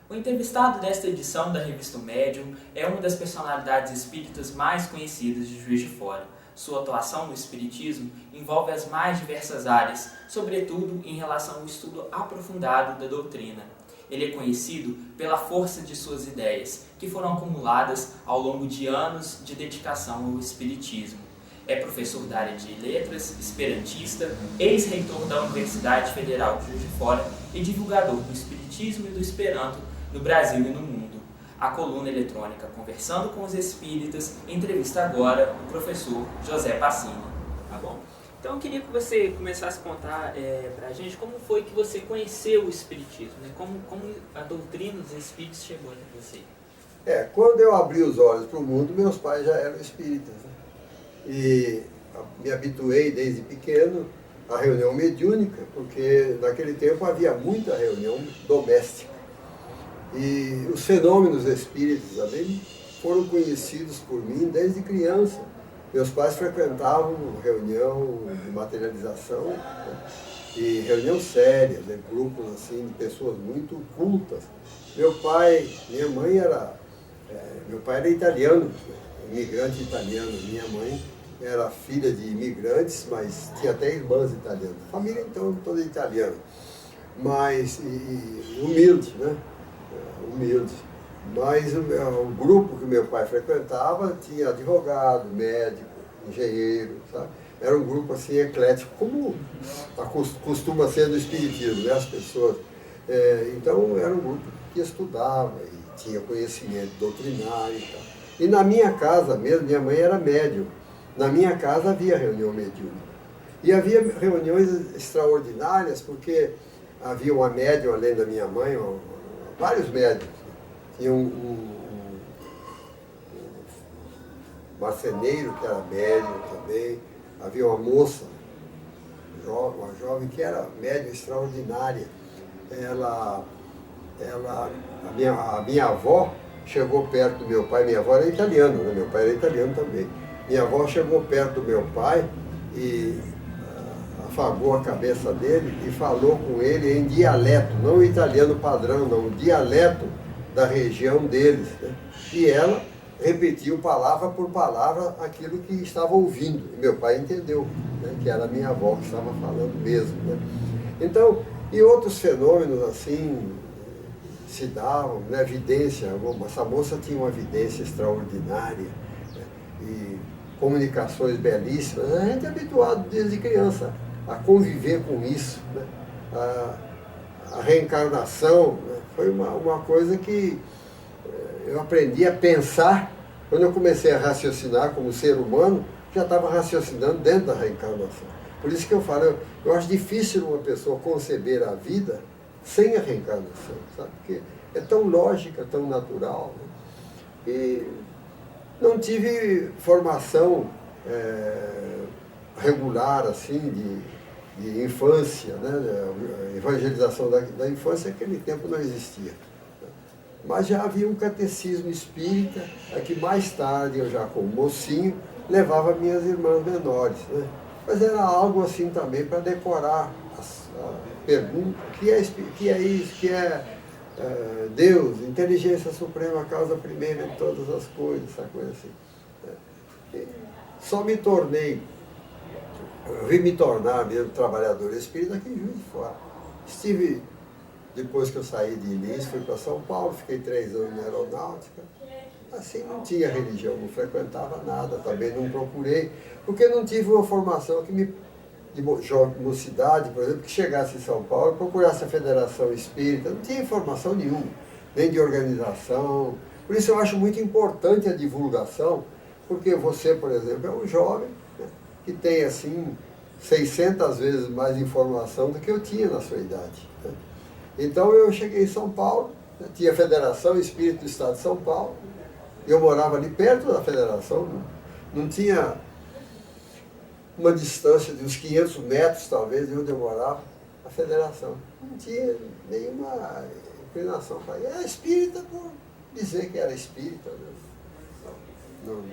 O entrevistado desta edição da Revista Médium é uma das personalidades espíritas mais conhecidas de Juiz de Fora. Sua atuação no espiritismo envolve as mais diversas áreas, sobretudo em relação ao estudo aprofundado da doutrina. Ele é conhecido pela força de suas ideias, que foram acumuladas ao longo de anos de dedicação ao espiritismo. É professor da área de letras, esperantista, ex-reitor da Universidade Federal de Juiz de Fora e divulgador do espiritismo e do esperanto no Brasil e no mundo. A coluna eletrônica Conversando com os Espíritas entrevista agora o professor José Pacini. Tá bom? Então eu queria que você começasse a contar pra gente como foi que você conheceu o espiritismo, né? Como a doutrina dos espíritos chegou até você. Quando eu abri os olhos para o mundo, meus pais já eram espíritas, né? E me habituei desde pequeno à reunião mediúnica, porque naquele tempo havia muita reunião doméstica. E os fenômenos espíritas também foram conhecidos por mim desde criança. Meus pais frequentavam reunião de materialização, né? E reunião séria, né? Grupos assim, de pessoas muito cultas. Meu pai era italiano, imigrante italiano. Minha mãe era filha de imigrantes, mas tinha até irmãs italianas. Família então toda italiana, mas humilde, né? Humilde. Mas o grupo que meu pai frequentava tinha advogado, médico, engenheiro, sabe? Era um grupo assim eclético, como costuma ser no espiritismo, né? As pessoas. Então era um grupo que estudava e tinha conhecimento doutrinário e tal. E na minha casa mesmo, minha mãe era médium. Na minha casa havia reunião mediúnica. E havia reuniões extraordinárias, porque havia uma médium além da minha mãe, vários médiums. Tinha um marceneiro que era médium também. Havia uma moça, uma jovem que era médium extraordinária. A minha avó chegou perto do meu pai. Minha avó era italiana, né? Meu pai era italiano também. Minha avó chegou perto do meu pai e afagou a cabeça dele e falou com ele em dialeto, não o italiano padrão, não, o dialeto da região deles, né? E ela repetiu palavra por palavra aquilo que estava ouvindo. E meu pai entendeu, né, que era a minha avó que estava falando mesmo, né? Então, e outros fenômenos assim se davam, né? Vidência, essa moça tinha uma vidência extraordinária, né? E comunicações belíssimas. A gente é habituado desde criança a conviver com isso, né? A reencarnação, né? Foi uma coisa que eu aprendi a pensar. Quando eu comecei a raciocinar como ser humano, já estava raciocinando dentro da reencarnação. Por isso que eu falo, eu acho difícil uma pessoa conceber a vida sem a reencarnação, sabe? Porque é tão lógica, tão natural, né? E não tive formação regular, assim, de infância, né? A evangelização da infância, naquele tempo não existia. Mas já havia um catecismo espírita, a que mais tarde, eu já como mocinho, levava minhas irmãs menores, né? Mas era algo assim também para decorar as perguntas, que é isso, que é Deus, inteligência suprema, causa primeira de todas as coisas, essa coisa assim. E só me tornei, eu vim me tornar mesmo trabalhador espírita aqui em Juiz de Fora. Estive, depois que eu saí de Inês, fui para São Paulo, fiquei 3 anos na aeronáutica. Assim, não tinha religião, não frequentava nada, também não procurei, porque não tive uma formação de mocidade, por exemplo, que chegasse em São Paulo e procurasse a Federação Espírita. Não tinha informação nenhuma, nem de organização. Por isso eu acho muito importante a divulgação, porque você, por exemplo, é um jovem, né, que tem, assim, 600 vezes mais informação do que eu tinha na sua idade, né? Então eu cheguei em São Paulo, né, tinha a Federação Espírita do Estado de São Paulo, eu morava ali perto da Federação, não tinha uma distância de uns 500 metros, talvez, de onde eu morava, a Federação. Não tinha nenhuma inclinação para ir. Era espírita por dizer que era espírita, né?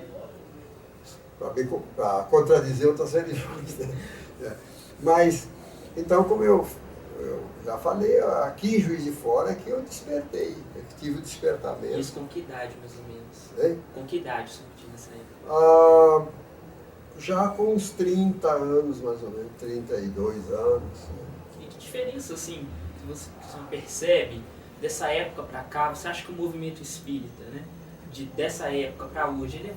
Para contradizer outras religiões, né? Mas, então, como eu eu já falei, aqui em Juiz de Fora é que eu despertei, eu tive o despertamento. Isso com que idade, mais ou menos? Hein? Com que idade você tinha nessa época? Já com uns 30 anos, mais ou menos, 32 anos. E que diferença, assim, que você percebe dessa época para cá? Você acha que o movimento espírita, né, dessa época para hoje, ele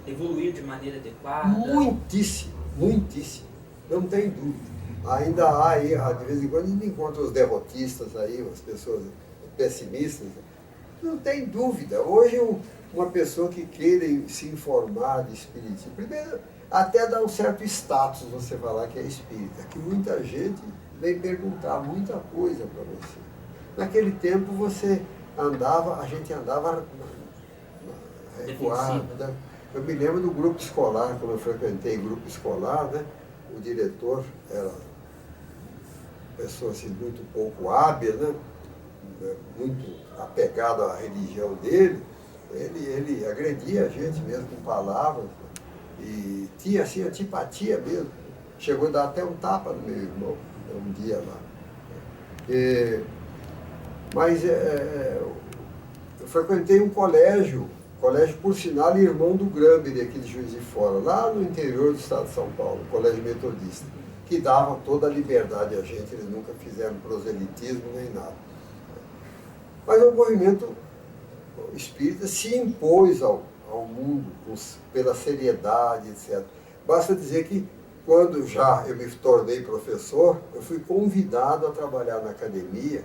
evoluiu de maneira adequada? Muitíssimo, muitíssimo. Não tem dúvida. Ainda há aí, de vez em quando a gente encontra os derrotistas aí, as pessoas pessimistas. Não tem dúvida. Hoje uma pessoa que queira se informar de espiritismo, primeiro, até dá um certo status você falar que é espírita, que muita gente vem perguntar muita coisa para você. Naquele tempo a gente andava recuado. Né? Eu me lembro do grupo escolar, quando eu frequentei grupo escolar, né? O diretor era pessoa assim, muito pouco hábil, né? Muito apegado à religião dele. Ele agredia a gente mesmo com palavras, e tinha assim antipatia mesmo. Chegou a dar até um tapa no meu irmão um dia lá. Mas eu frequentei um colégio por sinal irmão do Gramber, aqui de Juiz de Fora, lá no interior do estado de São Paulo, colégio metodista, que dava toda a liberdade a gente, eles nunca fizeram proselitismo nem nada. Mas o movimento espírita se impôs ao mundo pela seriedade, etc. Basta dizer que quando já eu me tornei professor, eu fui convidado a trabalhar na academia.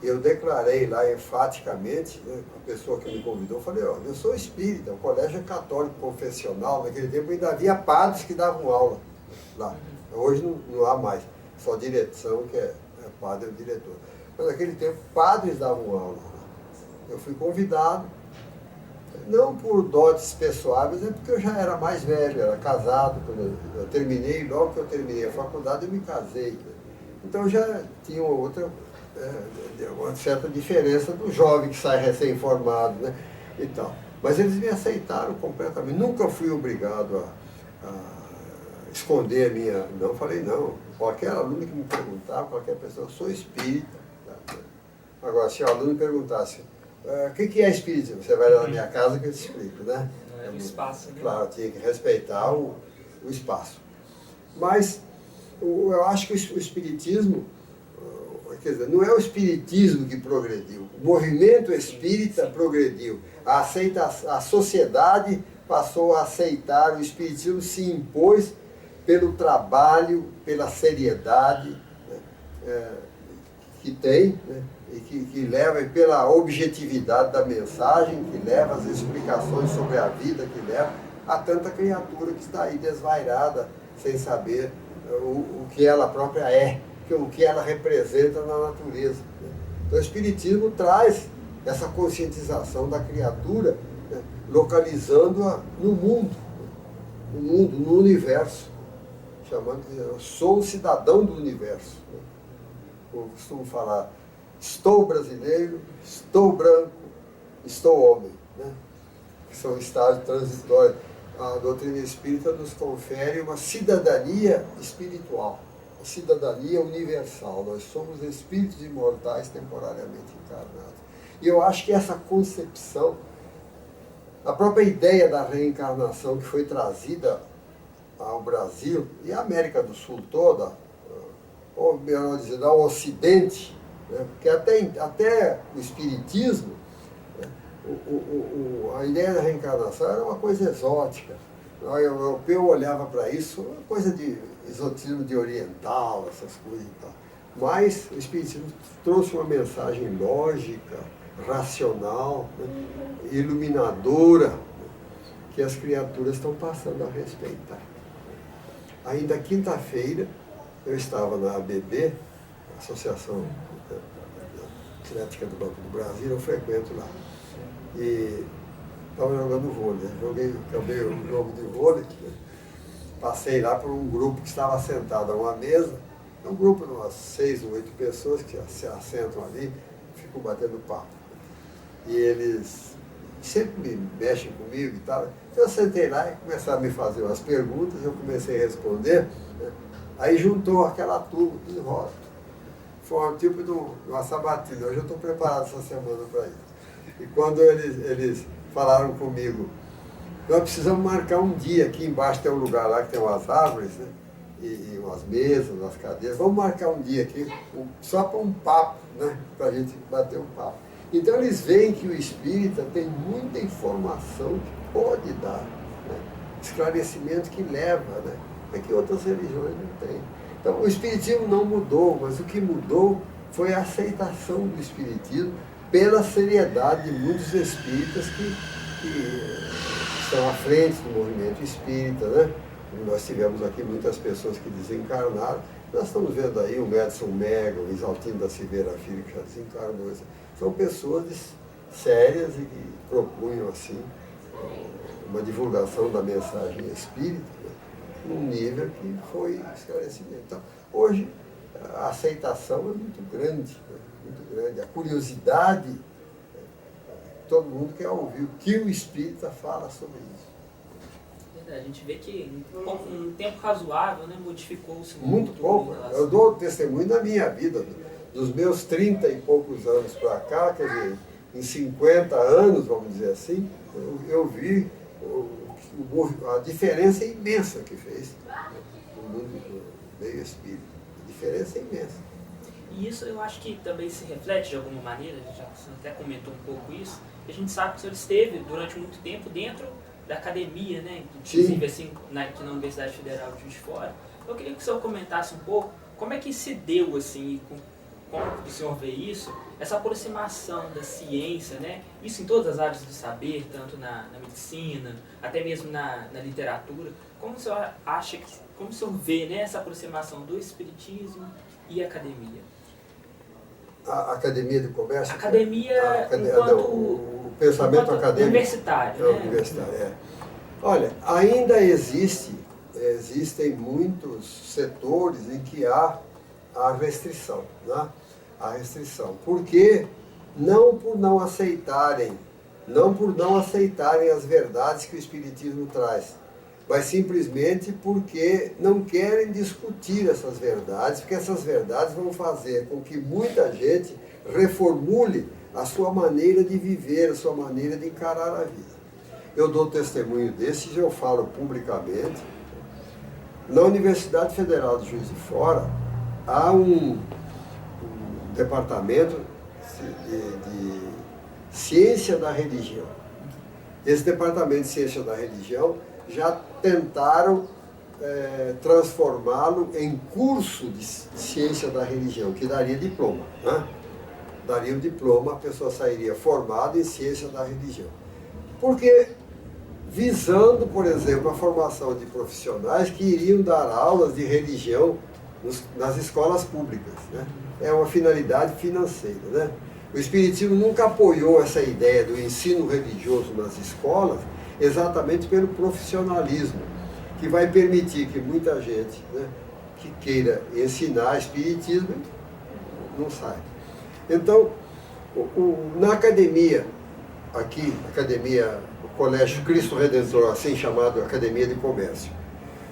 Eu declarei lá enfaticamente, né, a pessoa que me convidou, eu falei, eu sou espírita, o colégio é católico confessional, naquele tempo ainda havia padres que davam aula lá. Hoje não há mais, só direção que é padre e diretor. Mas naquele tempo padres davam aula. Eu fui convidado, não por dotes pessoais, mas é porque eu já era mais velho, era casado, quando eu terminei, logo que eu terminei a faculdade eu me casei. Então já tinha uma certa diferença do jovem que sai recém-formado, né? E tal. Mas eles me aceitaram completamente. Nunca fui obrigado a esconder a minha... Não, falei não. Qualquer aluno que me perguntava, qualquer pessoa, eu sou espírita. Tá? Agora, se o aluno perguntasse, o que é espiritismo? Você vai lá na minha casa que eu te explico, né? É o espaço, né? Claro, tinha que respeitar o espaço. Mas eu acho que o espiritismo... Quer dizer, não é o espiritismo que progrediu, o movimento espírita progrediu. A sociedade passou a aceitar, o espiritismo se impôs pelo trabalho, pela seriedade, né, que tem, né, e que leva, e pela objetividade da mensagem, que leva as explicações sobre a vida, que leva a tanta criatura que está aí desvairada, sem saber o que ela própria é, o que ela representa na natureza. Então o Espiritismo traz essa conscientização da criatura, né, localizando-a no mundo, no universo, chamando de eu sou um cidadão do universo. Né. Eu costumo falar, estou brasileiro, estou branco, estou homem, né, que são estágios transitórios. A doutrina espírita nos confere uma cidadania espiritual, cidadania universal. Nós somos espíritos imortais temporariamente encarnados. E eu acho que essa concepção, a própria ideia da reencarnação que foi trazida ao Brasil e à América do Sul toda, ou melhor dizendo, ao Ocidente, né, porque até o Espiritismo, né, a ideia da reencarnação era uma coisa exótica. O europeu olhava para isso, uma coisa de exotismo de oriental, essas coisas e tal. Mas o Espiritismo trouxe uma mensagem lógica, racional, né, iluminadora, né, que as criaturas estão passando a respeitar. Ainda quinta-feira, eu estava na ABB, Associação Atlética do Banco do Brasil, eu frequento lá. E estava jogando vôlei, acabei o jogo de vôlei, né? Passei lá por um grupo que estava sentado a uma mesa, um grupo de umas 6 ou 8 pessoas que se assentam ali, ficam batendo papo. E eles sempre me mexem comigo e tal. Eu sentei lá e começaram a me fazer umas perguntas, eu comecei a responder, né? Aí juntou aquela turma, tudo em roda. forma, tipo de uma sabatina. Hoje eu estou preparado essa semana para isso. E quando eles falaram comigo, nós precisamos marcar um dia, aqui embaixo tem um lugar lá que tem umas árvores, né? E umas mesas, umas cadeiras, vamos marcar um dia aqui, só para um papo, né? Para a gente bater um papo. Então eles veem que o espírita tem muita informação que pode dar, né? Esclarecimento que leva, né? É que outras religiões não têm. Então o espiritismo não mudou, mas o que mudou foi a aceitação do espiritismo pela seriedade de muitos espíritas que estão à frente do movimento espírita, né? Nós tivemos aqui muitas pessoas que desencarnaram. Nós estamos vendo aí o Madison Mega, o Isaltino da Silveira Filho, que já desencarnou. São pessoas sérias e que propunham, assim, uma divulgação da mensagem espírita, né? Num nível que foi esclarecimento. Então, hoje, a aceitação é muito grande, né? Muito grande. A curiosidade, todo mundo quer ouvir o que o espírita fala sobre isso. A gente vê que em um tempo razoável, né, modificou-se muito pouco. Eu dou testemunho da minha vida, dos meus 30 e poucos anos para cá, quer dizer, em 50 anos, vamos dizer assim, eu vi a diferença imensa que fez no mundo do meio espírita. A diferença é imensa. E isso eu acho que também se reflete de alguma maneira, já você até comentou um pouco isso, a gente sabe que o senhor esteve durante muito tempo dentro da academia, né? Inclusive assim, aqui na Universidade Federal de Juiz de Fora. Eu queria que o senhor comentasse um pouco como é que se deu, assim, como o senhor vê isso, essa aproximação da ciência, né? Isso em todas as áreas do saber, tanto na medicina, até mesmo na literatura. Como o senhor acha que, como o senhor vê, né, essa aproximação do espiritismo e a academia? A academia de comércio? Academia enquanto o pensamento acadêmico. Universitário, né? Universitário, é. Olha, ainda existem muitos setores em que há a restrição, né? A restrição. Porque não por não aceitarem as verdades que o Espiritismo traz, mas simplesmente porque não querem discutir essas verdades, porque essas verdades vão fazer com que muita gente reformule a sua maneira de viver, a sua maneira de encarar a vida. Eu dou testemunho desses, eu falo publicamente. Na Universidade Federal de Juiz de Fora, há um departamento de ciência da religião. Esse departamento de ciência da religião já tentaram transformá-lo em curso de ciência da religião, que daria diploma, né? Daria um diploma, a pessoa sairia formada em ciência da religião. Porque visando, por exemplo, a formação de profissionais que iriam dar aulas de religião nas escolas públicas, né? É uma finalidade financeira, né? O Espiritismo nunca apoiou essa ideia do ensino religioso nas escolas, exatamente pelo profissionalismo, que vai permitir que muita gente, né, que queira ensinar Espiritismo não saiba. Então, na academia, aqui, o Colégio Cristo Redentor, assim chamado Academia de Comércio,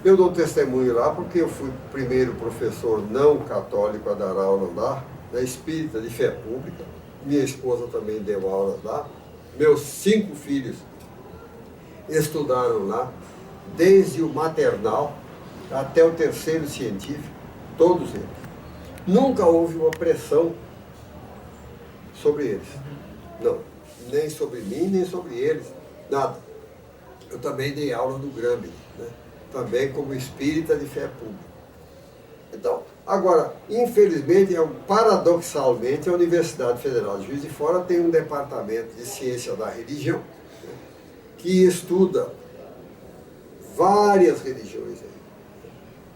eu dou testemunho lá porque eu fui o primeiro professor não católico a dar aula lá, na espírita de fé pública. Minha esposa também deu aula lá. Meus 5 filhos estudaram lá, desde o maternal até o terceiro científico, todos eles. Nunca houve uma pressão sobre eles. Não, nem sobre mim, nem sobre eles, nada. Eu também dei aula no Grammy, né? Também como espírita de fé pública. Então, agora, infelizmente, paradoxalmente, a Universidade Federal de Juiz de Fora tem um departamento de ciência da religião, né, que estuda várias religiões aí.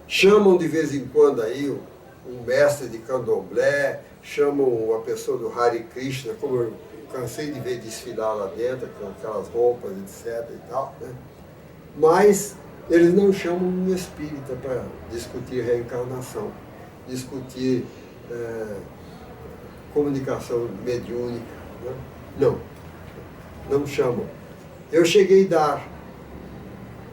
Chamam de vez em quando aí um mestre de candomblé, chamam uma pessoa do Hare Krishna, como eu cansei de ver desfilar lá dentro, com aquelas roupas, etc. e tal, né? Mas eles não chamam um espírita para discutir reencarnação, discutir comunicação mediúnica, né? Não chamam. Eu cheguei a dar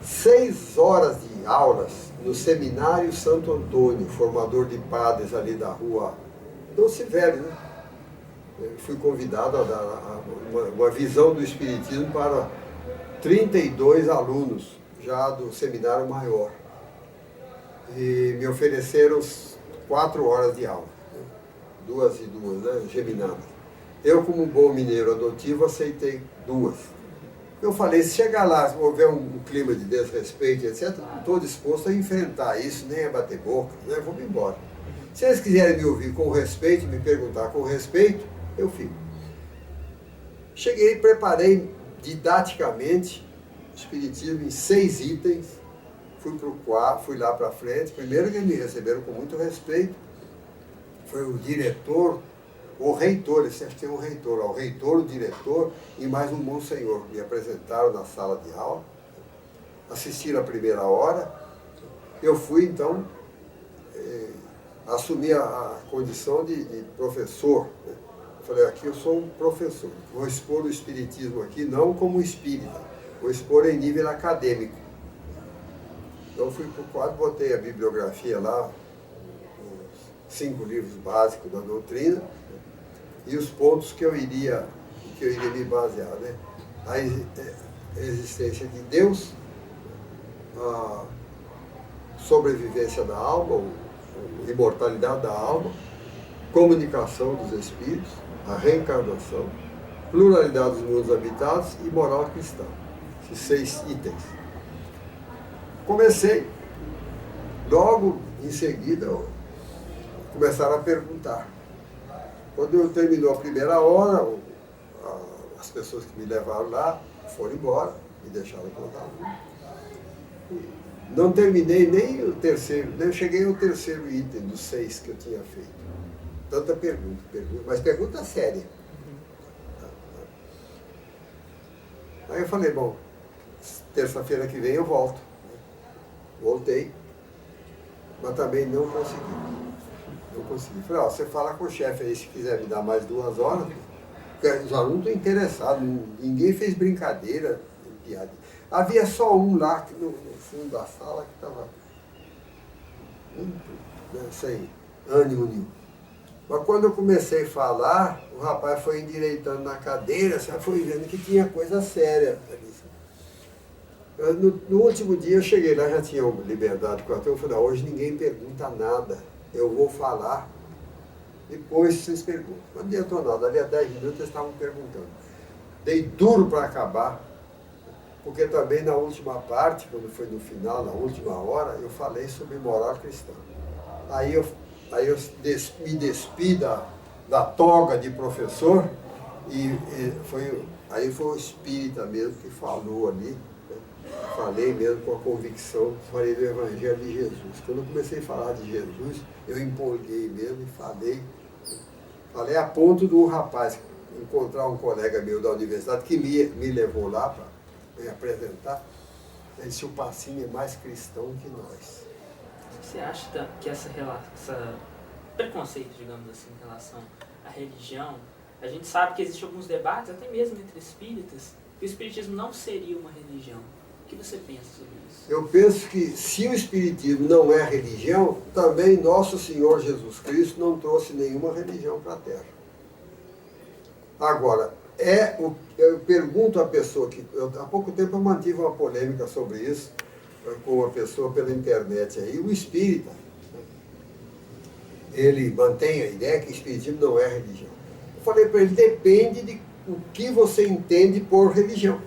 6 horas de aulas no Seminário Santo Antônio, formador de padres ali da rua Doce velho, né? Eu fui convidado a dar uma visão do Espiritismo para 32 alunos, já do seminário maior. E me ofereceram 4 horas de aula, né? 2 e 2, né? Geminadas. Eu, como um bom mineiro adotivo, aceitei 2. Eu falei, se chegar lá, se houver um clima de desrespeito, etc., não estou disposto a enfrentar isso, nem a bater boca, né? Eu vou me embora. Se eles quiserem me ouvir com respeito, me perguntar com respeito, eu fico. Cheguei, preparei didaticamente o Espiritismo em 6 itens, fui lá para frente. Primeiro que me receberam com muito respeito foi o diretor, o reitor, eles têm um reitor, o reitor, o diretor e mais um monsenhor. Me apresentaram na sala de aula, assistiram a primeira hora. Eu fui, então, assumir a condição de professor, né? Eu falei, aqui eu sou um professor, vou expor o Espiritismo aqui, não como espírita, vou expor em nível acadêmico. Então fui para o quadro, botei a bibliografia lá, os 5 livros básicos da doutrina, né? E os pontos que eu iria me basear, né? A existência de Deus, a sobrevivência da alma, a imortalidade da alma, comunicação dos espíritos, a reencarnação, pluralidade dos mundos habitados e moral cristã. Esses 6 itens. Comecei, logo em seguida, começaram a perguntar. Quando eu terminou a primeira hora, as pessoas que me levaram lá foram embora, me deixaram contar. Não terminei nem o terceiro, nem cheguei ao terceiro item dos 6 que eu tinha feito. Tanta pergunta, mas pergunta séria. Aí eu falei, bom, terça-feira que vem eu volto. Voltei, mas também não consegui. Não consegui. Falei, você fala com o chefe aí, se quiser me dar mais 2 horas, porque os alunos estão interessados, ninguém fez brincadeira, piada. Havia só um lá, no fundo da sala, que estava sem ânimo nenhum. Mas quando eu comecei a falar, o rapaz foi endireitando na cadeira, foi vendo que tinha coisa séria. No último dia eu cheguei lá, já tinha liberdade com a turma, eu falei, hoje ninguém pergunta nada, eu vou falar, depois vocês perguntam. Não adiantou nada, ali a 10 minutos eles estavam perguntando. Dei duro para acabar, porque também na última parte, quando foi no final, na última hora, eu falei sobre moral cristã. Aí eu me despi da toga de professor, aí foi o espírita mesmo que falou ali, né? Falei mesmo com a convicção, falei do Evangelho de Jesus. Quando eu comecei a falar de Jesus, eu empolguei mesmo e falei a ponto do rapaz encontrar um colega meu da universidade que me levou lá para me apresentar. Ele disse, o Passinho é mais cristão que nós. Você acha que essa preconceito, digamos assim, em relação à religião, a gente sabe que existem alguns debates, até mesmo entre espíritas, que o espiritismo não seria uma religião. O que você pensa sobre isso? Eu penso que se o espiritismo não é religião, também nosso Senhor Jesus Cristo não trouxe nenhuma religião para a Terra. Agora, eu pergunto à pessoa que há pouco tempo eu mantive uma polêmica sobre isso com uma pessoa pela internet aí, o espírita, ele mantém a ideia que o espiritismo não é religião. Eu falei para ele, depende de o que você entende por religião.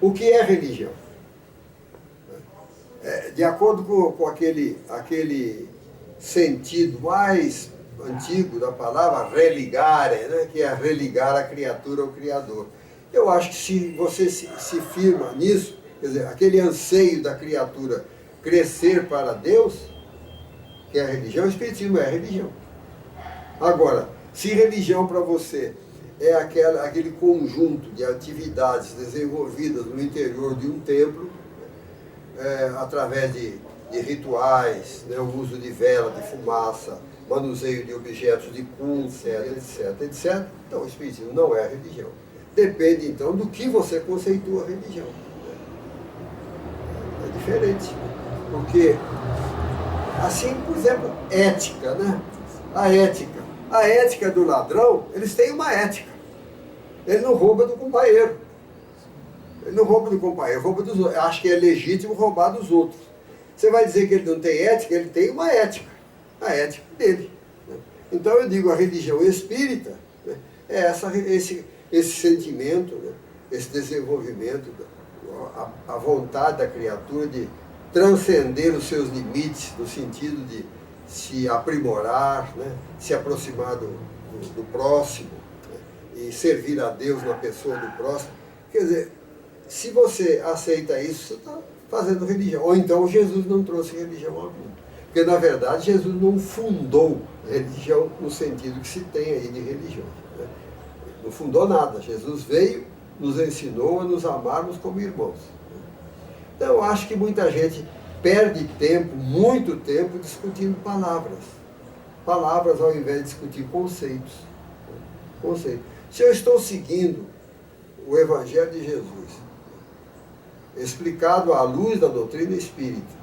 O que é religião? De acordo com aquele sentido mais antigo da palavra religare, né, que é religar a criatura ao Criador. Eu acho que se você se firma nisso, quer dizer, aquele anseio da criatura crescer para Deus, que é a religião, o espiritismo é a religião. Agora, se religião para você é aquele conjunto de atividades desenvolvidas no interior de um templo, através de rituais, né, o uso de vela, de fumaça, manuseio de objetos de culto, etc. Então, o espiritismo não é religião. Depende, então, do que você conceitua religião. É diferente. Porque, assim, por exemplo, ética, né? A ética. A ética do ladrão, eles têm uma ética. Ele não rouba do companheiro. Ele não rouba do companheiro, rouba dos outros. Acho que é legítimo roubar dos outros. Você vai dizer que ele não tem ética? Ele tem uma ética. A ética dele. Então eu digo, a religião espírita, né, é esse sentimento, né, esse desenvolvimento, a vontade da criatura de transcender os seus limites, no sentido de se aprimorar, né, se aproximar do próximo, né, e servir a Deus na pessoa do próximo. Quer dizer, se você aceita isso, você está fazendo religião. Ou então Jesus não trouxe religião alguma. Porque, na verdade, Jesus não fundou religião no sentido que se tem aí de religião. Né? Não fundou nada. Jesus veio, nos ensinou a nos amarmos como irmãos. Então, eu acho que muita gente perde tempo, muito tempo, discutindo palavras. Palavras ao invés de discutir conceitos. Conceitos. Se eu estou seguindo o Evangelho de Jesus, explicado à luz da doutrina espírita,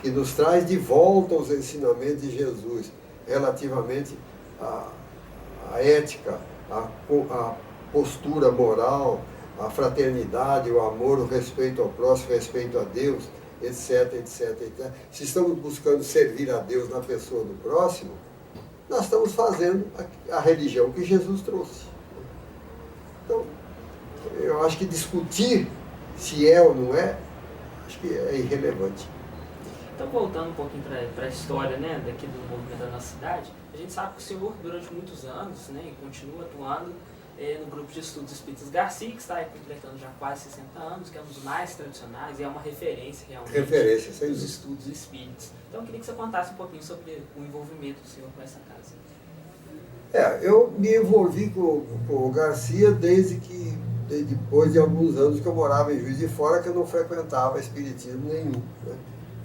que nos traz de volta os ensinamentos de Jesus relativamente à ética, à postura moral, à fraternidade, o amor, o respeito ao próximo, o respeito a Deus, etc, etc, etc. Se estamos buscando servir a Deus na pessoa do próximo, nós estamos fazendo a religião que Jesus trouxe. Então, eu acho que discutir se é ou não é, acho que é irrelevante. Então, voltando um pouquinho para a história, né, daqui do movimento da nossa cidade, a gente sabe que o senhor, durante muitos anos, né, e continua atuando no grupo de estudos espíritas Garcia, que está aí completando já quase 60 anos, que é um dos mais tradicionais e é uma referência realmente dos estudos espíritas. Então, eu queria que você contasse um pouquinho sobre o envolvimento do senhor com essa casa. Eu me envolvi com o Garcia desde depois de alguns anos que eu morava em Juiz de Fora, que eu não frequentava espiritismo nenhum, né?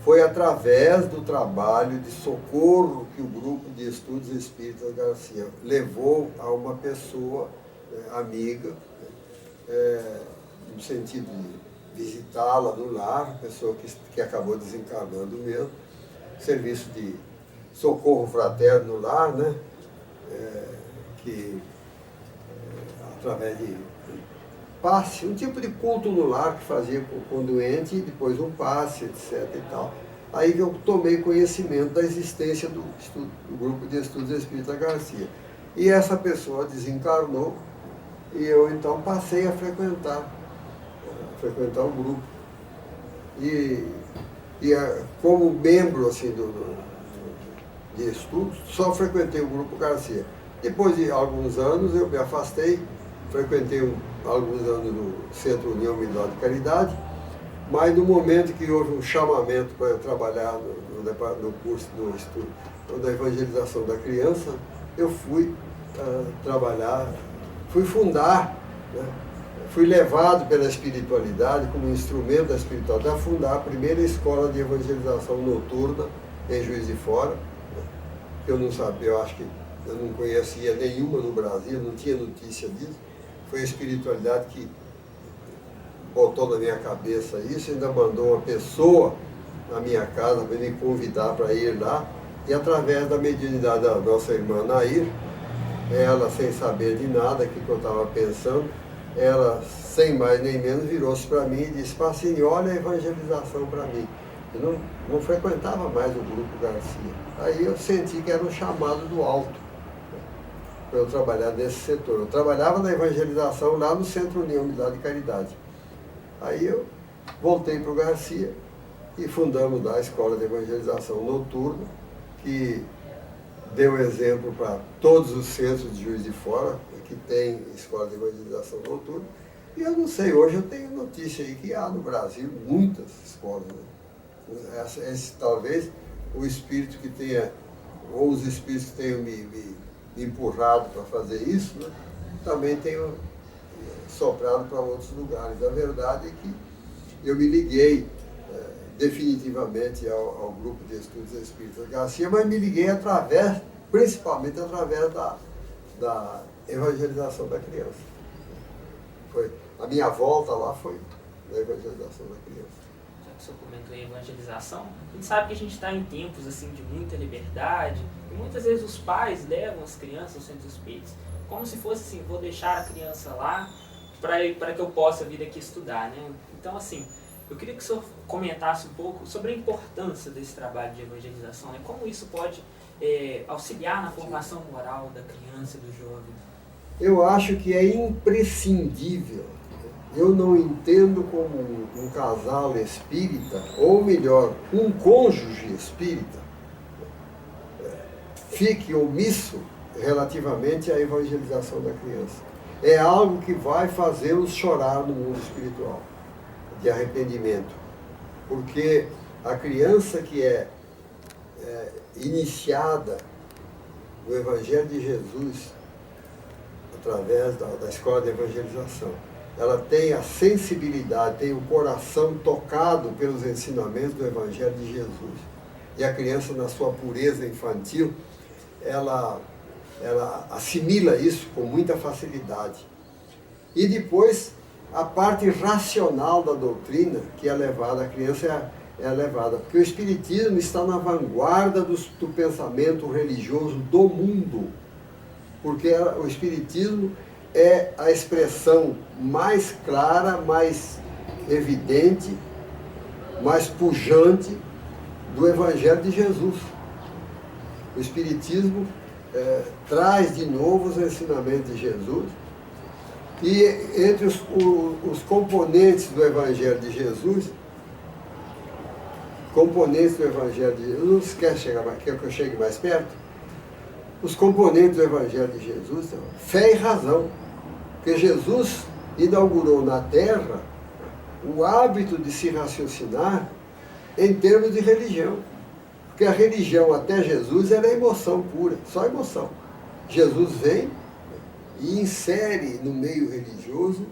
Foi através do trabalho de socorro que o grupo de estudos espíritas Garcia levou a uma pessoa amiga, no sentido de visitá-la no lar, pessoa que acabou desencarnando mesmo, serviço de socorro fraterno no lar, né? Que através de passe, um tipo de culto no lar que fazia com o doente, e depois um passe, etc. e tal. Aí que eu tomei conhecimento da existência do grupo de estudos espírita Garcia. E essa pessoa desencarnou, e eu então passei a frequentar o grupo. E como membro assim, de estudos, só frequentei o grupo Garcia. Depois de alguns anos eu me afastei, frequentei alguns anos no Centro União Militar de Caridade, mas no momento que houve um chamamento para eu trabalhar no curso do estudo da evangelização da criança, eu fui trabalhar, fui fundar, né? Fui levado pela espiritualidade, como instrumento da espiritualidade, a fundar a primeira escola de evangelização noturna em Juiz de Fora, né? Eu não sabia, eu acho que eu não conhecia nenhuma no Brasil, não tinha notícia disso. Foi a espiritualidade que botou na minha cabeça isso, ainda mandou uma pessoa na minha casa para me convidar para ir lá, e através da mediunidade da nossa irmã Nair, ela sem saber de nada, o que eu estava pensando, ela sem mais nem menos virou-se para mim e disse: Passinho, olha a evangelização para mim. Eu não frequentava mais o grupo Garcia. Aí eu senti que era um chamado do alto para eu trabalhar nesse setor. Eu trabalhava na evangelização lá no Centro União Militar de Caridade. Aí eu voltei para o Garcia e fundamos lá a Escola de Evangelização Noturna, que deu exemplo para todos os centros de Juiz de Fora, que tem Escola de Evangelização Noturna. E eu não sei, hoje eu tenho notícia aí que há no Brasil muitas escolas, né? Esse, talvez o espírito que tenha, ou os espíritos que tenham me empurrado para fazer isso, né, também tenho soprado para outros lugares. A verdade é que eu me liguei definitivamente ao grupo de estudos espíritas Garcia, mas me liguei principalmente através da evangelização da criança. A minha volta lá foi da evangelização da criança. Já que o o senhor comentou em evangelização, a gente sabe que a gente está em tempos assim, de muita liberdade, e muitas vezes os pais levam as crianças aos centros espíritas como se fosse assim, vou deixar a criança lá para que eu possa vir aqui estudar, né? Então, assim, eu queria que o senhor comentasse um pouco sobre a importância desse trabalho de evangelização, né? Como isso pode auxiliar na formação moral da criança e do jovem. Eu acho que é imprescindível. Eu não entendo como um casal espírita, ou melhor, um cônjuge espírita, fique omisso relativamente à evangelização da criança. É algo que vai fazê-los chorar no mundo espiritual, de arrependimento. Porque a criança que é iniciada no Evangelho de Jesus, através da escola de evangelização, ela tem a sensibilidade, tem o coração tocado pelos ensinamentos do Evangelho de Jesus. E a criança, na sua pureza infantil, ela assimila isso com muita facilidade. E depois, a parte racional da doutrina, que é levada, a criança é levada, porque o Espiritismo está na vanguarda do pensamento religioso do mundo, porque o Espiritismo é a expressão mais clara, mais evidente, mais pujante do Evangelho de Jesus. O Espiritismo traz de novo os ensinamentos de Jesus, e entre os componentes do Evangelho de Jesus, quer que eu chegue mais perto? Os componentes do Evangelho de Jesus são fé e razão. Porque Jesus inaugurou na Terra o hábito de se raciocinar em termos de religião. Porque a religião até Jesus era emoção pura, só emoção. Jesus vem e insere no meio religioso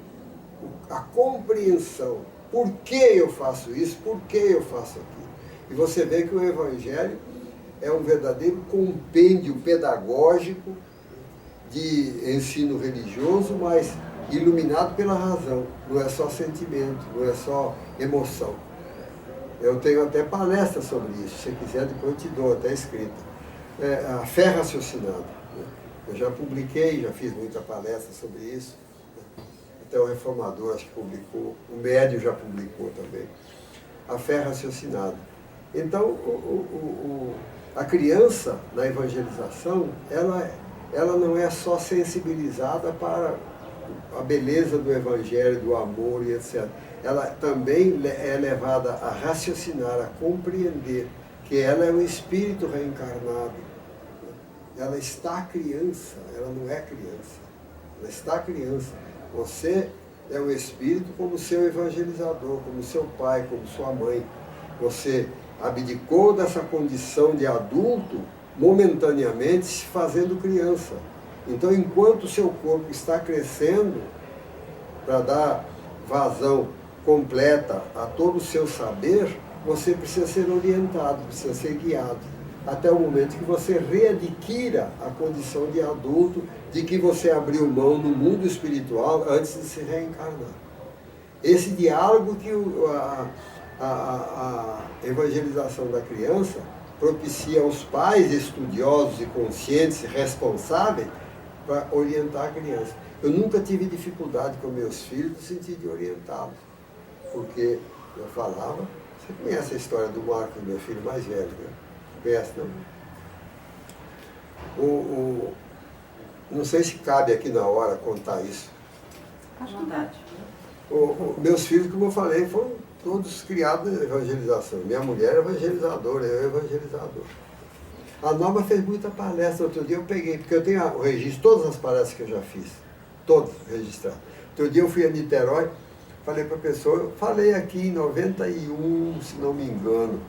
a compreensão. Por que eu faço isso? Por que eu faço aquilo? E você vê que o Evangelho é um verdadeiro compêndio pedagógico de ensino religioso, mas iluminado pela razão. Não é só sentimento, não é só emoção. Eu tenho até palestra sobre isso, se você quiser depois eu te dou, até escrita. A fé raciocinada. Eu já publiquei, já fiz muita palestra sobre isso. Até o Reformador acho que publicou, o Médio já publicou também. A fé raciocinada. Então, a criança, na evangelização, ela não é só sensibilizada para a beleza do Evangelho, do amor e etc. Ela também é levada a raciocinar, a compreender que ela é um espírito reencarnado. Ela está criança, ela não é criança. Ela está criança. Você é um espírito como seu evangelizador, como seu pai, como sua mãe. Você abdicou dessa condição de adulto momentaneamente se fazendo criança. Então, enquanto o seu corpo está crescendo, para dar vazão completa a todo o seu saber, você precisa ser orientado, precisa ser guiado, até o momento que você readquira a condição de adulto, de que você abriu mão no mundo espiritual antes de se reencarnar. Esse diálogo que a evangelização da criança propicia aos pais estudiosos e conscientes, responsáveis, para orientar a criança. Eu nunca tive dificuldade com meus filhos no sentido de orientá-los, porque eu falava, você conhece a história do Marcos, meu filho mais velho, né? Conhece, não? Não sei se cabe aqui na hora contar isso. Acho verdade. Meus filhos, como eu falei, foram todos criados na evangelização. Minha mulher é evangelizadora, eu evangelizador. A Norma fez muita palestra. Outro dia eu peguei, porque eu tenho o registro, todas as palestras que eu já fiz, todas registradas. Outro dia eu fui a Niterói, falei para a pessoa, eu falei aqui em 91, se não me engano,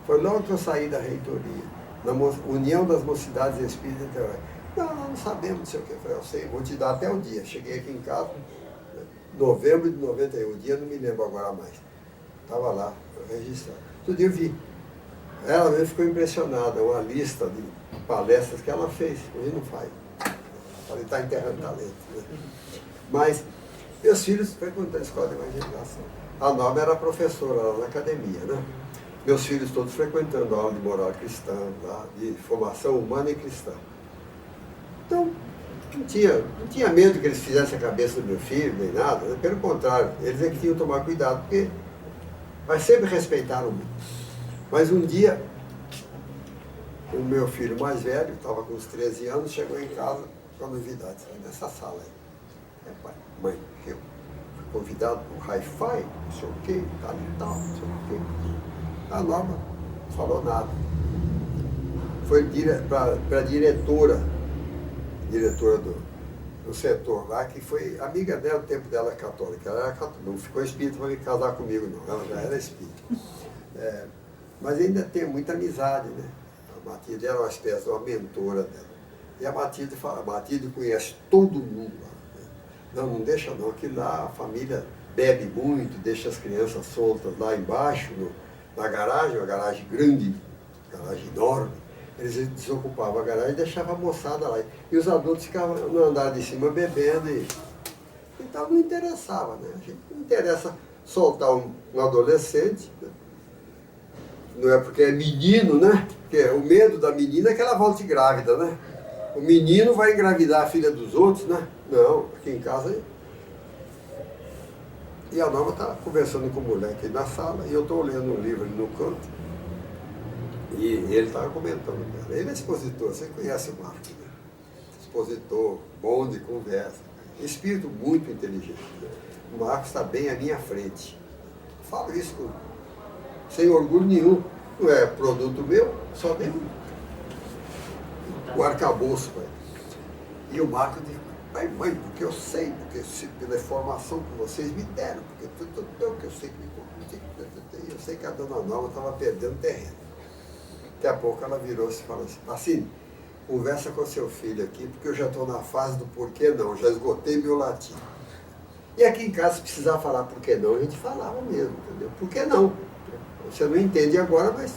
foi logo que eu saí da reitoria, na União das Mocidades Espíritas de Niterói. Não sabemos, não sei o que. Eu falei, eu sei, vou te dar até o dia. Cheguei aqui em casa, novembro de 91, o dia não me lembro agora mais. Estava lá, registrado. Outro dia eu vi. Ela mesmo ficou impressionada, uma lista de palestras que ela fez, hoje não faz. Falei, está enterrando talento. Né? Mas Meus filhos frequentando a escola de evangelização. A Norma era professora lá na academia, né? Meus filhos todos frequentando a aula de moral cristã, lá, de formação humana e cristã. Então, não tinha medo que eles fizessem a cabeça do meu filho, nem nada, né? Pelo contrário, eles é que tinham que tomar cuidado, porque mas sempre respeitaram muito. Mas um dia, o meu filho mais velho, estava com uns 13 anos, chegou em casa com a novidade, nessa sala aí. Pai, mãe, eu fui convidado para o hi-fi, não sei o quê, tal e tal, não sei o quê. A Norma não falou nada. Foi para a diretora do setor lá, que foi amiga dela, no tempo dela católica. Ela era católica, não ficou espírita para vir casar comigo, não. Ela já era espírita. Mas ainda tem muita amizade, né? A Matilde era uma espécie de uma mentora dela. E a Matilde fala, a Matilde conhece todo mundo lá. Né? Não deixa não, que lá a família bebe muito, deixa as crianças soltas lá embaixo, na garagem, uma garagem grande, garagem enorme. Eles desocupavam a garagem e deixavam a moçada lá. E os adultos ficavam no andar de cima bebendo. Então não interessava, né? A gente não interessa soltar um adolescente, né? Não é porque é menino, né? Porque o medo da menina é que ela volte grávida, né? O menino vai engravidar a filha dos outros, né? Não, aqui em casa. E a Norma está conversando com o moleque aí na sala, e eu estou lendo um livro ali no canto. E ele estava comentando dela. Ele é expositor, você conhece o Marcos, né? Expositor, bom de conversa. Espírito muito inteligente. Né? O Marcos está bem à minha frente. Falo isso sem orgulho nenhum. Não é produto meu, só dei o arcabouço. Pai. E o Marcos diz, pai, mãe, porque eu sei, porque pela informação que vocês me deram, porque tudo que eu sei que eu sei que a dona Norma estava perdendo terreno. Daqui a pouco ela virou-se e falou assim, Pacini, conversa com seu filho aqui, porque eu já estou na fase do porquê não, já esgotei meu latim. E aqui em casa, se precisar falar porquê não, a gente falava mesmo, entendeu? Por que não? Você não entende agora, mas...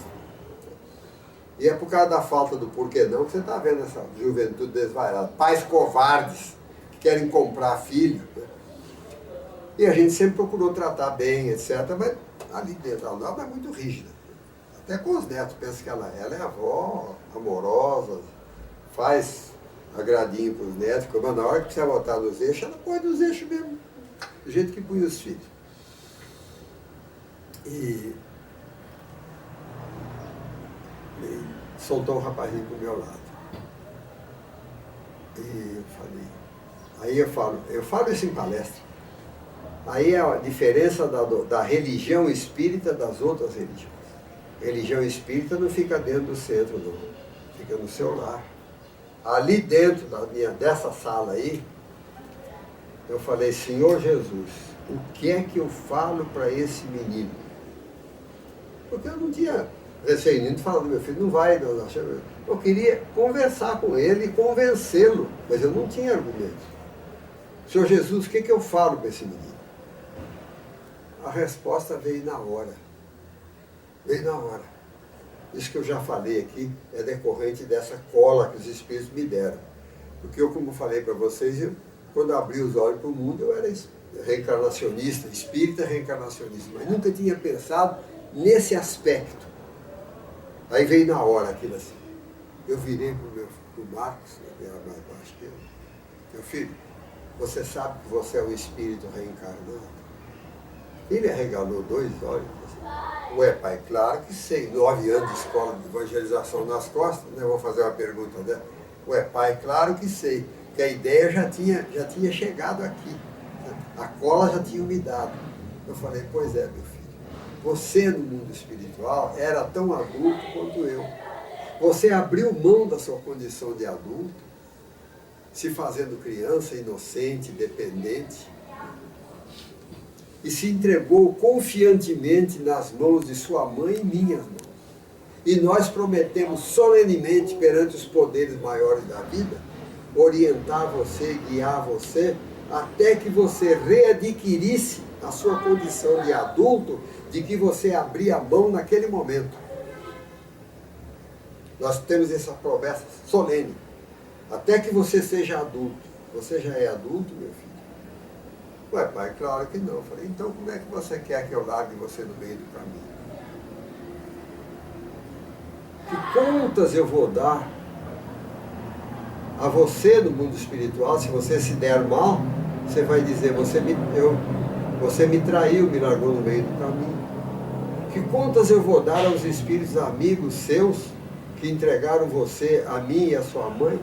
E é por causa da falta do porquê não que você está vendo essa juventude desvairada. Pais covardes que querem comprar filho. Né? E a gente sempre procurou tratar bem, etc. Mas ali dentro, a Norma é muito rígida. Até com os netos, pensa que ela é avó, amorosa, faz agradinho para os netos, como na hora que precisa botar nos eixos, ela põe nos eixos mesmo, do jeito que punha os filhos. E soltou um rapazinho pro meu lado. E eu falei, aí eu falo isso em palestra. Aí é a diferença da religião espírita das outras religiões. Religião espírita não fica dentro do centro, não. Fica no seu lar. Ali dentro dessa sala aí, eu falei, Senhor Jesus, o que é que eu falo para esse menino? Porque eu não tinha recém-menino falando, meu filho, não vai, não. Eu queria conversar com ele e convencê-lo, mas eu não tinha argumento. Senhor Jesus, o que é que eu falo para esse menino? A resposta veio na hora. Veio na hora. Isso que eu já falei aqui é decorrente dessa cola que os espíritos me deram. Porque eu, como falei para vocês, quando abri os olhos para o mundo, eu era reencarnacionista, espírita reencarnacionista, mas nunca tinha pensado nesse aspecto. Aí veio na hora aquilo assim. Eu virei para o Marcos, que era mais baixo que eu. Meu filho, você sabe que você é um espírito reencarnado? Ele arregalou 2 olhos. Ué, pai, claro que sei. 9 anos de escola de evangelização nas costas, né? Eu vou fazer uma pergunta dela. Ué, pai, claro que sei. Que a ideia já tinha chegado aqui. A cola já tinha me dado. Eu falei, pois é, meu filho. Você no mundo espiritual era tão adulto quanto eu. Você abriu mão da sua condição de adulto, se fazendo criança, inocente, dependente, e se entregou confiantemente nas mãos de sua mãe e minhas mãos. E nós prometemos solenemente perante os poderes maiores da vida, orientar você, guiar você, até que você readquirisse a sua condição de adulto, de que você abria a mão naquele momento. Nós temos essa promessa solene. Até que você seja adulto. Você já é adulto, meu filho? Ué, pai, claro que não. Eu falei, então como é que você quer que eu largue você no meio do caminho? Que contas eu vou dar a você no mundo espiritual? Se você se der mal, você vai dizer, você me traiu, me largou no meio do caminho. Que contas eu vou dar aos espíritos amigos seus que entregaram você, a mim e a sua mãe?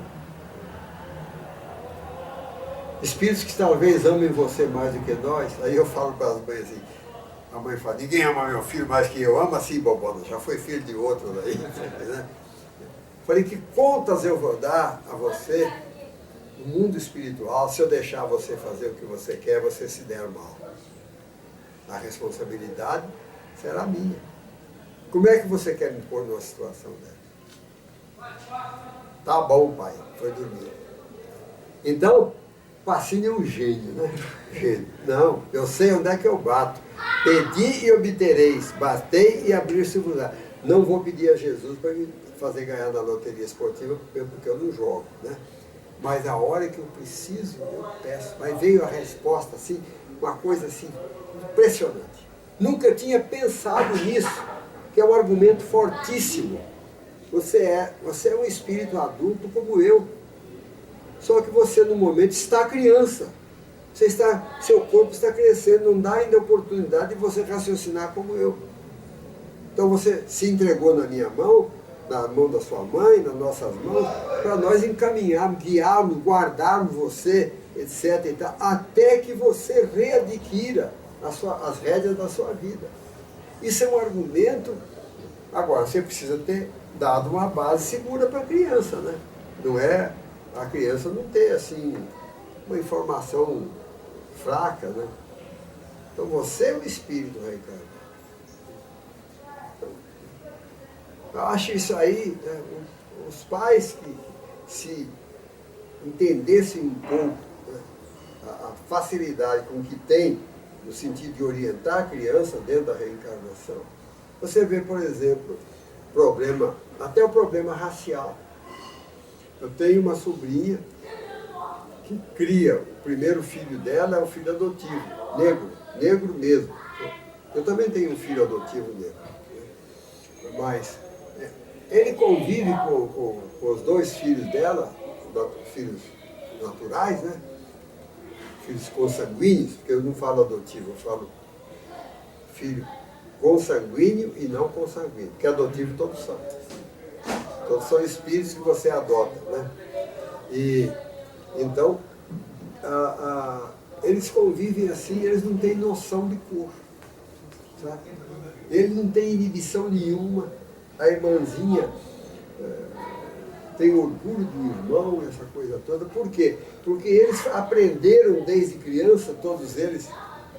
Espíritos que talvez amem você mais do que nós. Aí eu falo para as mães assim, a mãe fala, ninguém ama meu filho mais que eu. Ama sim, bobona, já foi filho de outro daí. Né? Falei, que contas eu vou dar a você no mundo espiritual se eu deixar você fazer o que você quer, você se der mal? A responsabilidade será minha. Como é que você quer me pôr numa situação dessa? Tá bom, pai, foi dormir. Então, Passinho é um gênio, né? Gênio. Não, eu sei onde é que eu bato. Pedi e obtereis, batei e abrir-se-vos-á. Não vou pedir a Jesus para me fazer ganhar na loteria esportiva, porque eu não jogo, né? Mas a hora que eu preciso, eu peço. Mas veio a resposta, assim, uma coisa assim, impressionante. Nunca tinha pensado nisso, que é um argumento fortíssimo. Você é um espírito adulto como eu. Só que você, no momento, está criança. Seu corpo está crescendo, não dá ainda a oportunidade de você raciocinar como eu. Então você se entregou na minha mão, na mão da sua mãe, nas nossas mãos, para nós encaminharmos, guiarmos, guardarmos você, etc. E tal, até que você readquira as rédeas da sua vida. Isso é um argumento. Agora, você precisa ter dado uma base segura para a criança, né? Não é a criança não ter, assim, uma informação fraca, né? Então você é o espírito reencarnado. Eu acho isso aí, né, os pais que se entendessem um pouco, né, a facilidade com que tem no sentido de orientar a criança dentro da reencarnação. Você vê, por exemplo, até o problema racial. Eu tenho uma sobrinha que cria, o primeiro filho dela é um filho adotivo, negro mesmo. Eu também tenho um filho adotivo negro. Mas ele convive com os dois filhos dela, filhos naturais, né? Filhos consanguíneos, porque eu não falo adotivo, eu falo filho consanguíneo e não consanguíneo, porque adotivo todos são. Todos são espíritos que você adota, né? E então eles convivem assim, eles não têm noção de cor, sabe? Eles não têm inibição nenhuma. A irmãzinha tem orgulho do irmão, essa coisa toda. Por quê? Porque eles aprenderam desde criança, todos eles,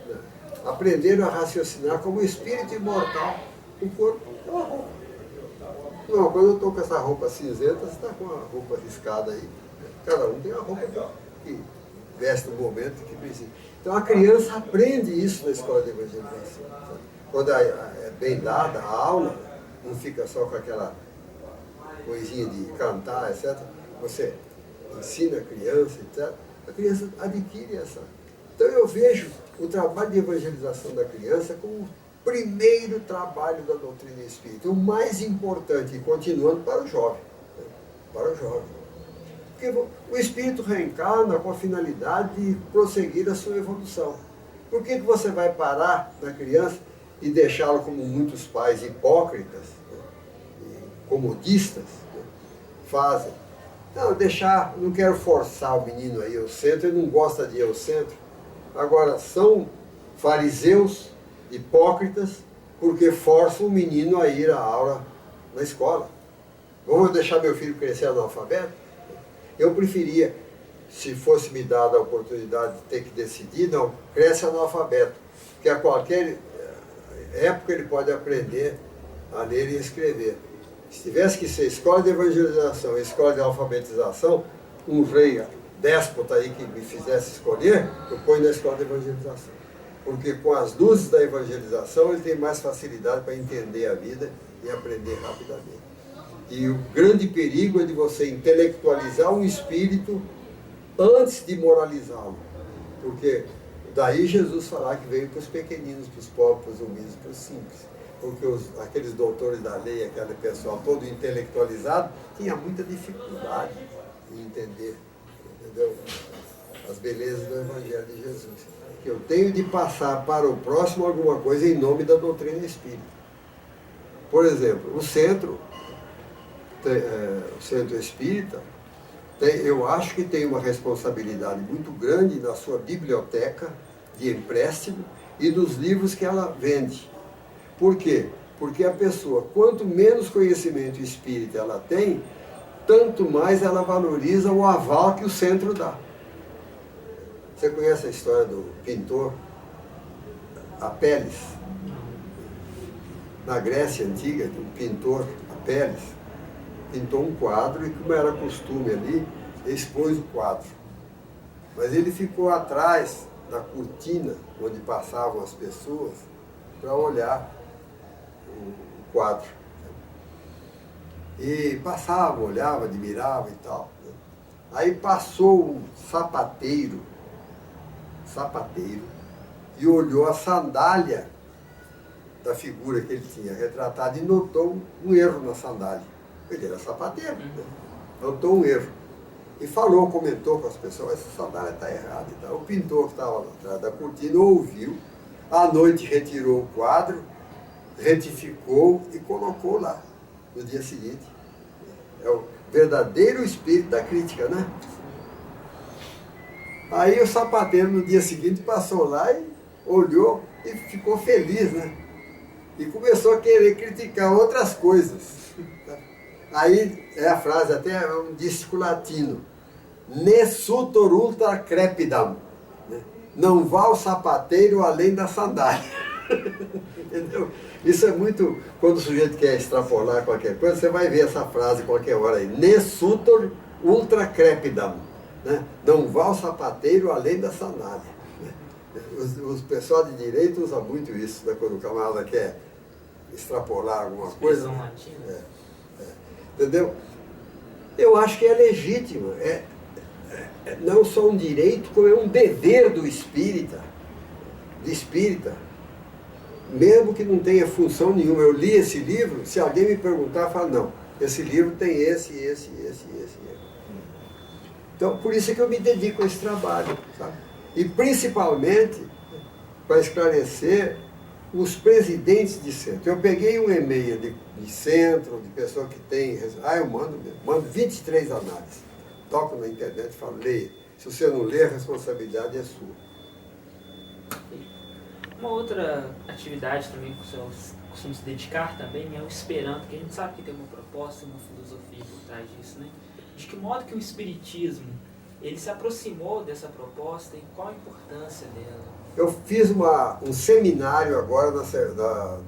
né, aprenderam a raciocinar como espírito imortal. O corpo é uma roupa. Não, quando eu estou com essa roupa cinzenta, você está com a roupa riscada aí. Cada um tem a roupa que veste no momento que precisa. Então a criança aprende isso na escola de evangelização. Sabe? Quando é bem dada a aula, não fica só com aquela coisinha de cantar, etc. Você ensina a criança, etc. A criança adquire essa. Então eu vejo o trabalho de evangelização da criança como o primeiro trabalho da doutrina espírita, o mais importante, e continuando para o jovem. Né? Para o jovem. Porque o espírito reencarna com a finalidade de prosseguir a sua evolução. Por que você vai parar na criança e deixá-lo como muitos pais hipócritas, né, e comodistas, né, fazem? Não, não quero forçar o menino a ir ao centro, ele não gosta de ir ao centro. Agora, são fariseus, hipócritas, porque forçam o menino a ir à aula na escola. Vamos deixar meu filho crescer analfabeto? Eu preferia, se fosse me dada a oportunidade de ter que decidir, não, cresce analfabeto, porque a qualquer época ele pode aprender a ler e escrever. Se tivesse que ser escola de evangelização e escola de alfabetização, um rei déspota aí que me fizesse escolher, eu ponho na escola de evangelização. Porque com as luzes da evangelização ele tem mais facilidade para entender a vida e aprender rapidamente. E o grande perigo é de você intelectualizar um espírito antes de moralizá-lo. Porque Daí Jesus falar que veio para os pequeninos, para os pobres, para os humildes, para os simples. Porque aqueles doutores da lei, aquele pessoal todo intelectualizado, tinha muita dificuldade em entender, entendeu? As belezas do Evangelho de Jesus. Que eu tenho de passar para o próximo alguma coisa em nome da doutrina espírita. Por exemplo, o centro espírita, eu acho que tem uma responsabilidade muito grande na sua biblioteca de empréstimo e dos livros que ela vende. Por quê? Porque a pessoa, quanto menos conhecimento espírita ela tem, tanto mais ela valoriza o aval que o centro dá. Você conhece a história do pintor Apelles? Na Grécia Antiga, um pintor, Apelles, pintou um quadro e, como era costume ali, expôs o quadro. Mas ele ficou atrás da cortina onde passavam as pessoas para olhar o quadro. E passava, olhava, admirava e tal. Aí passou um sapateiro e olhou a sandália da figura que ele tinha retratado e notou um erro na sandália. Ele era sapateiro, né? Notou um erro. E falou, comentou com as pessoas, essa sandália está errada e tal. O pintor que estava atrás da cortina ouviu, à noite retirou o quadro, retificou e colocou lá no dia seguinte. É o verdadeiro espírito da crítica, né? Aí o sapateiro no dia seguinte passou lá e olhou e ficou feliz, né? E começou a querer criticar outras coisas. Aí é a frase, até é um dístico latino. Ne sutor ultra crepidam. Não vá o sapateiro além da sandália. Entendeu? Isso é muito... Quando o sujeito quer extrapolar qualquer coisa, você vai ver essa frase qualquer hora aí. Ne sutor ultra crepidam. Né? Não vá o sapateiro além da sandália. Os pessoal de direito usa muito isso, né? Quando o camarada quer extrapolar alguma coisa. Né? Entendeu? Eu acho que é legítimo. Não só um direito, como é um dever do espírita, mesmo que não tenha função nenhuma. Eu li esse livro, se alguém me perguntar, eu falo, não, esse livro tem esse. Então, por isso é que eu me dedico a esse trabalho, sabe? E principalmente para esclarecer os presidentes de centro. Eu peguei um e-mail de centro, de pessoa que tem... eu mando 23 análises. Toco na internet e falo, leia. Se você não ler, a responsabilidade é sua. Uma outra atividade também que o senhor costuma se dedicar também é o Esperanto, que a gente sabe que tem uma proposta, uma filosofia por trás disso, né? De que modo que o Espiritismo ele se aproximou dessa proposta e qual a importância dela? Eu fiz um seminário agora,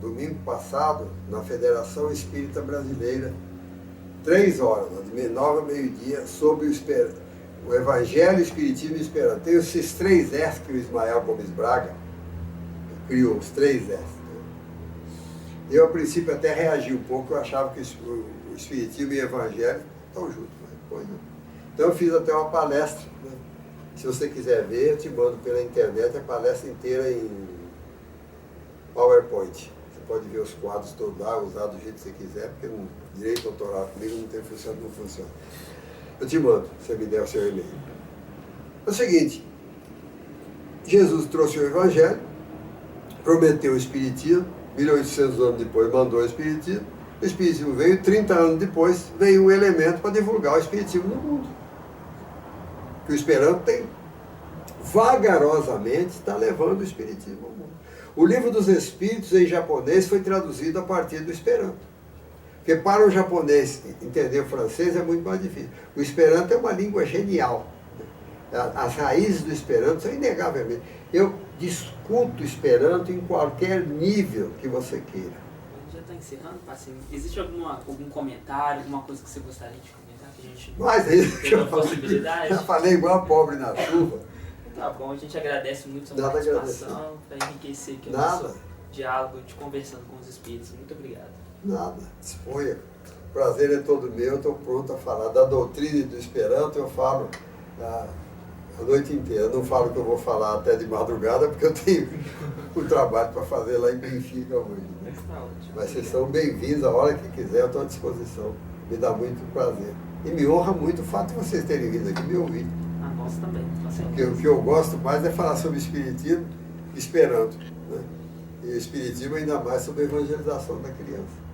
domingo passado, na Federação Espírita Brasileira, 3 horas, de 9 ao meio-dia, sobre o Evangelho, o Espiritismo e o Esperanto. Tem esses 3 S que o Ismael Gomes Braga criou, os 3 S. Eu, a princípio, até reagi um pouco, eu achava que o Espiritismo e o Evangelho estão juntos. Então eu fiz até uma palestra, né? Se você quiser ver, eu te mando pela internet a palestra inteira em PowerPoint. Você pode ver os quadros todos lá, usar do jeito que você quiser, porque direito autoral comigo não funciona. Eu te mando, se você me der o seu e-mail. É o seguinte, Jesus trouxe o Evangelho, prometeu o Espiritismo, 1800 anos depois mandou o Espiritismo veio, 30 anos depois veio um elemento para divulgar o Espiritismo no mundo. Que o Esperanto tem, vagarosamente, está levando o Espiritismo ao mundo. O Livro dos Espíritos em japonês foi traduzido a partir do Esperanto. Porque para o japonês entender o francês é muito mais difícil. O Esperanto é uma língua genial. As raízes do Esperanto são inegavelmente. Eu discuto Esperanto em qualquer nível que você queira. Já está encerrando, Passinho. Existe algum comentário, alguma coisa que você gostaria de comentar? Que a gente mas é isso que eu possibilidade? Já falei igual a pobre na chuva. Tá bom, a gente agradece muito a sua participação, para enriquecer aqui o nosso diálogo de conversando com os espíritos. Muito obrigado. Nada, disponha. O prazer é todo meu, estou pronto a falar da doutrina e do Esperanto, eu falo A noite inteira. Eu não falo que eu vou falar até de madrugada, porque eu tenho o trabalho para fazer lá em Benfica hoje. Né? Mas vocês são bem-vindos a hora que quiser, eu estou à disposição. Me dá muito prazer. E me honra muito o fato de vocês terem vindo aqui me ouvir. A nós também. Porque o que eu gosto mais é falar sobre Espiritismo esperando. Né? E o Espiritismo ainda mais sobre a evangelização da criança.